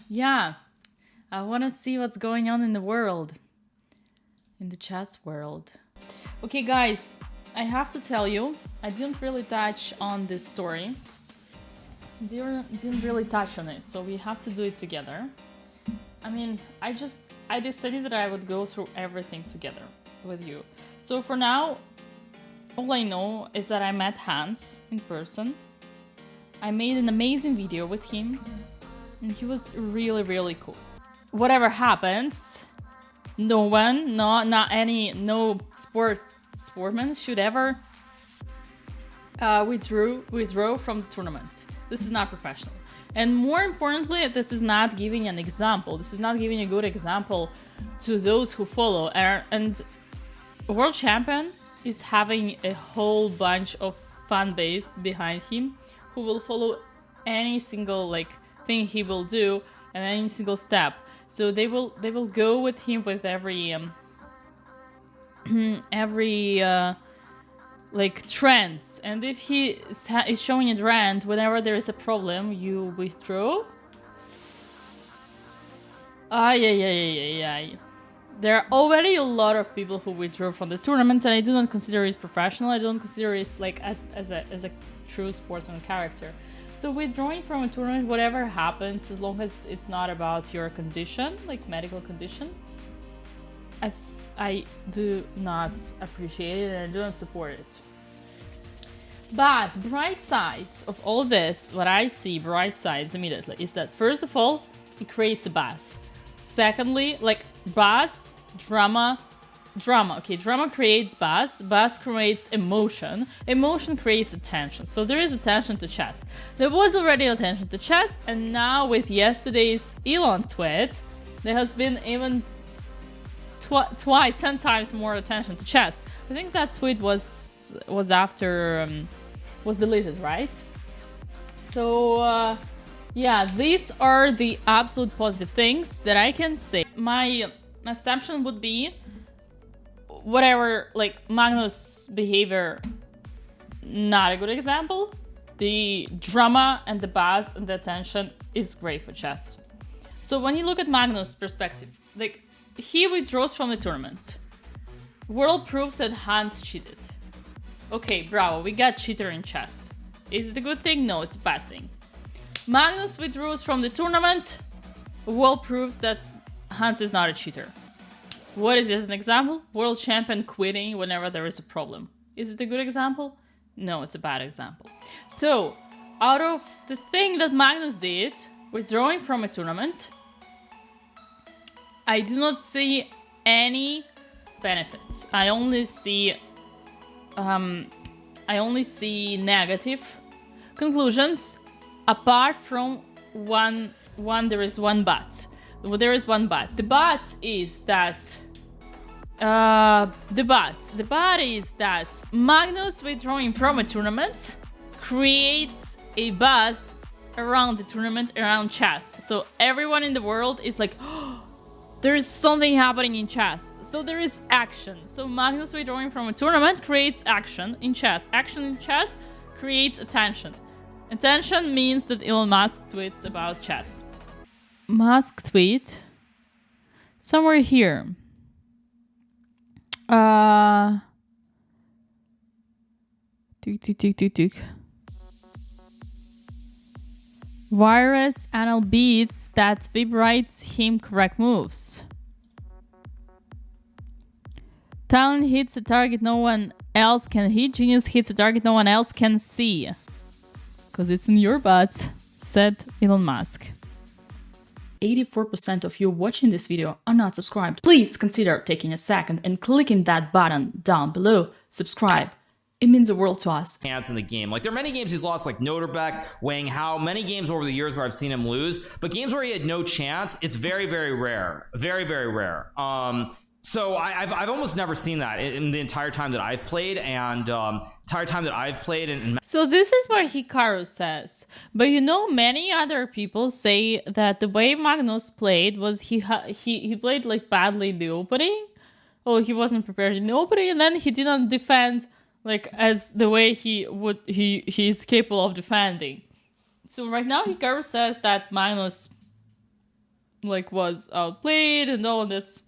Yeah, I want to see what's going on in the world, in the chess world. Okay, guys, I have to tell you, I didn't really touch on this story. Didn't really touch on it, so we have to do it together. I mean, I decided that I would go through everything together with you. So for now, all I know is that I met Hans in person. I made an amazing video with him, and he was really, really cool. Whatever happens, no sportsman should ever withdraw from the tournament. This is not professional. And more importantly, this is not giving an example. This is not giving a good example to those who follow. And World Champion is having a whole bunch of fan base behind him who will follow any single thing he will do and any single step. So they will go with him with every trends. And if he is showing a trend, whenever there is a problem, you withdraw. Yeah. There are already a lot of people who withdraw from the tournaments, and I do not consider it professional. I don't consider it as a true sportsman character. So withdrawing from a tournament, whatever happens, as long as it's not about your condition, like medical condition, I do not appreciate it and I do not support it. But bright sides of all this, what I see bright sides immediately is that first of all, it creates a buzz. Secondly, buzz, drama. Okay, drama creates buzz. Buzz creates emotion. Emotion creates attention. So there is attention to chess. There was already attention to chess, and now with yesterday's Elon tweet, there has been even 10 times more attention to chess. I think that tweet was after was deleted, right? So yeah, these are the absolute positive things that I can say. My assumption would be whatever, Magnus' behavior, not a good example. The drama and the buzz and the attention is great for chess. So when you look at Magnus' perspective, he withdraws from the tournament. World proves that Hans cheated. Okay, bravo, we got cheater in chess. Is it a good thing? No, it's a bad thing. Magnus withdraws from the tournament. World proves that Hans is not a cheater. What is this as an example? World champion quitting whenever there is a problem. Is it a good example? No, it's a bad example. So, out of the thing that Magnus did, withdrawing from a tournament, I do not see any benefits. I only see negative conclusions. Apart from one, there is one but. There is one but. The but is that Magnus withdrawing from a tournament creates a buzz around the tournament, around chess. So everyone in the world is like, oh, there's something happening in chess. So there is action. So Magnus withdrawing from a tournament creates action in chess. Action in chess creates attention. Attention means that Elon Musk tweets about chess. Musk tweet somewhere here. Virus anal beats that Vib writes him correct moves. Talent hits a target no one else can hit. Genius hits a target no one else can see. Because it's in your butt, said Elon Musk. 84% of you watching this video are not subscribed. Please consider taking a second and clicking that button down below. Subscribe. It means the world to us. Hands in the game. There are many games he's lost, like Noterbeck, Wang Hao, many games over the years where I've seen him lose, but games where he had no chance, it's very, very rare. Very, very rare. So I've almost never seen that in the entire time that I've played, and So this is what Hikaru says. But many other people say that the way Magnus played was he played badly in the opening. Oh, he wasn't prepared in the opening, and then he didn't defend as the way he is capable of defending. So right now Hikaru says that Magnus like was outplayed and all that's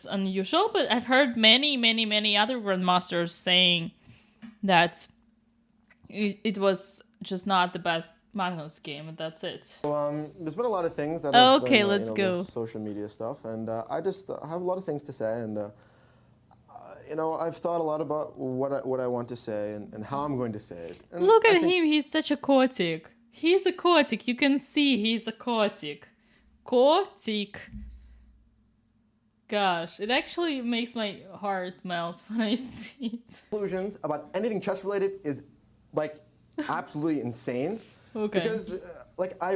unusual, but I've heard many other grandmasters saying that it was just not the best Magnus game, and that's it. There's been a lot of things that Okay, let's go. Social media stuff, and I just have a lot of things to say, and I've thought a lot about what I want to say and how I'm going to say it. And look at him, he's such a Kotick. He's a Kotick, you can see he's a Kotick. Kotick. Gosh, it actually makes my heart melt when I see it. Conclusions about anything chess related is like absolutely insane. Okay. Because I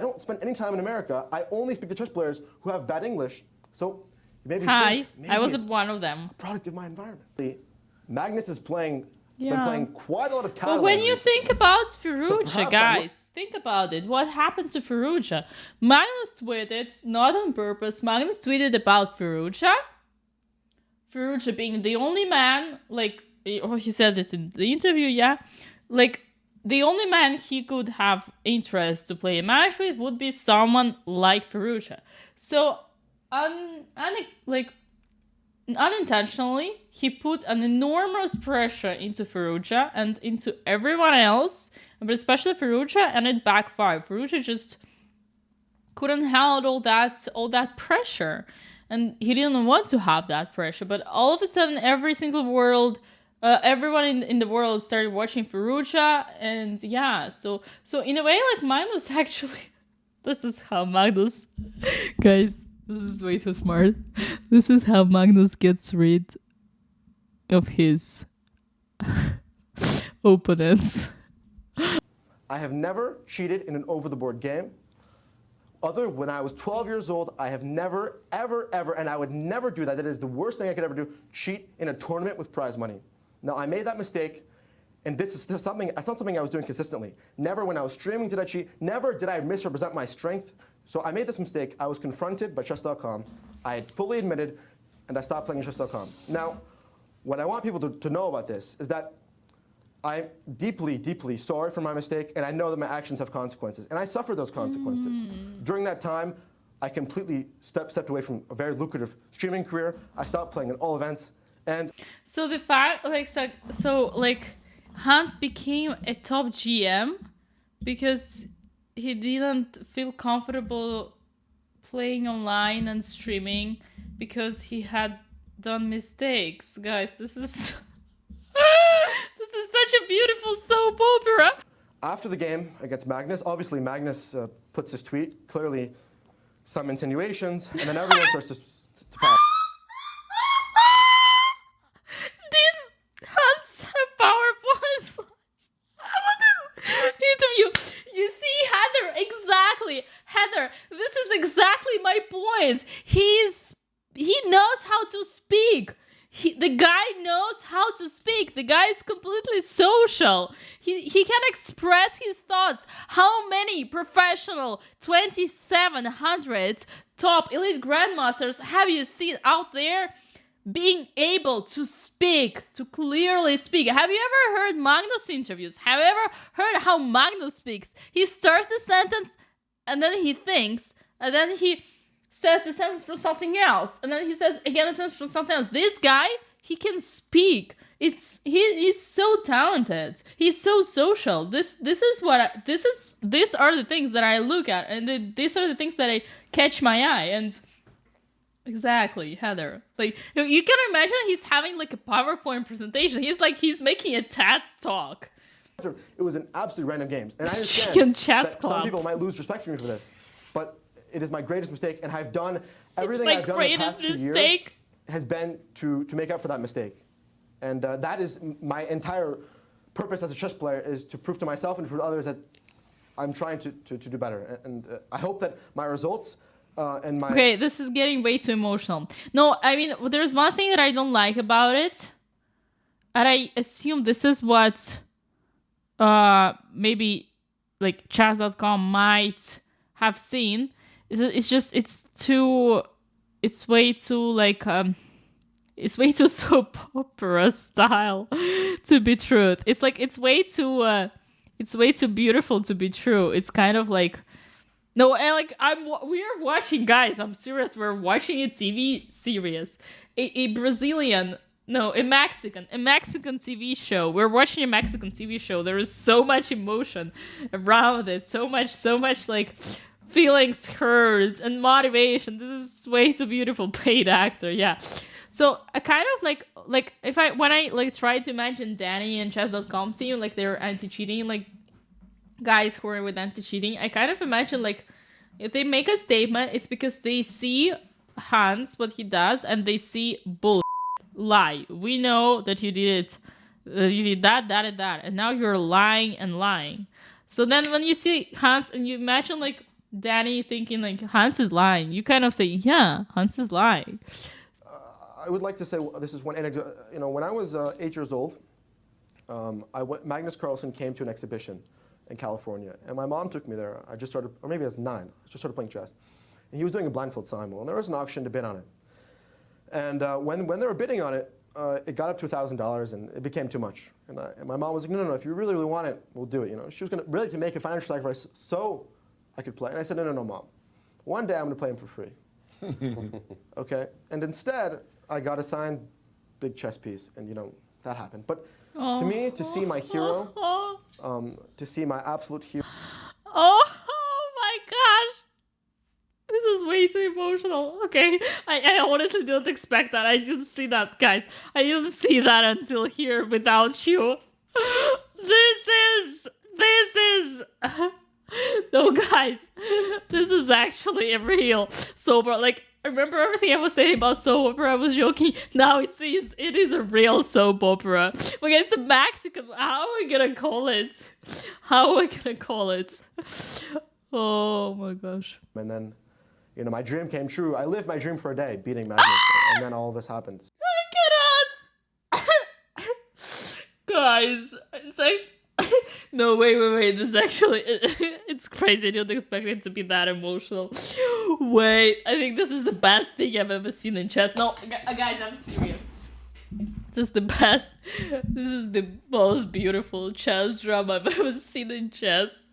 don't spend any time in America. I only speak to chess players who have bad English. So maybe I was it's one of them. a product of my environment. Magnus is been playing quite a lot of Catalan. But when you think about Firouzja, perhaps guys, think about it. What happened to Firouzja? Magnus tweeted, not on purpose, Magnus tweeted about Firouzja. Firouzja being the only man, he said it in the interview, yeah. The only man he could have interest to play a match with would be someone like Firouzja. So, unintentionally, he put an enormous pressure into Firouzja and into everyone else, but especially Firouzja, and it backfired. Firouzja just couldn't handle all that pressure, and he didn't want to have that pressure. But all of a sudden, everyone in the world started watching Firouzja, and yeah, so in a way, like Magnus actually, this is how Magnus, guys. This is way too smart. This is how Magnus gets rid of his opponents. I have never cheated in an over-the-board game. Other when I was 12 years old, I have never, ever, and I would never do that. That is the worst thing I could ever do, cheat in a tournament with prize money. Now, I made that mistake, and this is something, it's not something I was doing consistently. Never when I was streaming did I cheat. Never did I misrepresent my strength. So I made this mistake. I was confronted by chess.com. I had fully admitted, and I stopped playing chess.com. Now, what I want people to know about this is that I'm deeply, deeply sorry for my mistake, and I know that my actions have consequences, and I suffer those consequences. During that time, I completely stepped away from a very lucrative streaming career. I stopped playing in all events, and so the fact, Hans became a top GM because he didn't feel comfortable playing online and streaming because he had done mistakes. Guys, this is this is such a beautiful soap opera. After the game against Magnus, obviously Magnus puts his tweet, clearly some insinuations, and then everyone starts to panic. Did Hans have PowerPoint slides? Interview. You see, Heather, this is exactly my point. He knows how to speak. The guy knows how to speak. The guy is completely social. He can express his thoughts. How many professional 2700 top elite grandmasters have you seen out there being able to speak, to clearly speak? Have you ever heard Magnus interviews? Have you ever heard how Magnus speaks? He starts the sentence, and then he thinks, and then he says the sentence for something else, and then he says again the sentence for something else. This guy, he can speak. He's so talented. He's so social. These are the things that I look at, and these are the things that I catch my eye. And exactly, Heather. You can imagine he's having a PowerPoint presentation. He's making a TED talk. It was an absolute random game, and I understand that club. some people might lose respect for me for this, but it is my greatest mistake, and I've done everything I've done in the past 2 years has been to make up for that mistake, and that is my entire purpose as a chess player, is to prove to myself and to others that I'm trying to do better, and I hope that my results. Okay, this is getting way too emotional. No, I mean, there's one thing that I don't like about it, and I assume this is what maybe chess.com might have seen. It's way too soap opera style to be truth. It's way too It's way too beautiful to be true. It's kind of like, no, and like we are watching, guys. I'm serious. We're watching a TV series, a Brazilian, no, a Mexican TV show. We're watching a Mexican TV show. There is so much emotion around it, so much like feelings hurt and motivation. This is way too beautiful. Paid actor, yeah. So I kind of like when I like try to imagine Danny and chess.com team, like they're anti-cheating, like guys who are with anti-cheating, I kind of imagine like if they make a statement, it's because they see Hans, what he does, and they see bull lie. We know that you did it, you did that, and now you're lying and lying. So then when you see Hans and you imagine like Danny thinking like Hans is lying, you kind of say, yeah, Hans is lying. I would like to say this is one anecdote. You know, when I was 8 years old, Magnus Carlsen came to an exhibition in California, and my mom took me there. I just started, or maybe I was 9. I just started playing chess, and he was doing a blindfold simul, and there was an auction to bid on it. And when they were bidding on it, it got up to $1,000, and it became too much. And my mom was like, no, if you really want it, we'll do it. You know, she was going to really to make a financial sacrifice so I could play. And I said, no, Mom. One day I'm going to play him for free. Okay? And instead, I got assigned big chess piece, and you know that happened. But to me, to see my hero, to see my absolute hero. Oh my gosh, this is way too emotional. Okay, I honestly didn't expect that. I didn't see that, guys. I didn't see that until here without you. This is. No, guys, this is actually a real soap opera. Like, I remember everything I was saying about soap opera. I was joking. Now it is a real soap opera. Okay, it's a Mexican. How are we gonna call it? Oh my gosh. And then, you know, my dream came true. I lived my dream for a day, beating Magnus, and then all this happened. I cannot. Guys, it's like. No, wait. This actually, it's crazy. I didn't expect it to be that emotional. Wait, I think this is the best thing I've ever seen in chess. No, guys, I'm serious. This is the best. This is the most beautiful chess drama I've ever seen in chess.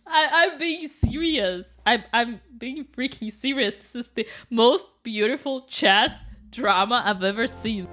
I'm being serious. I'm being freaking serious. This is the most beautiful chess drama I've ever seen.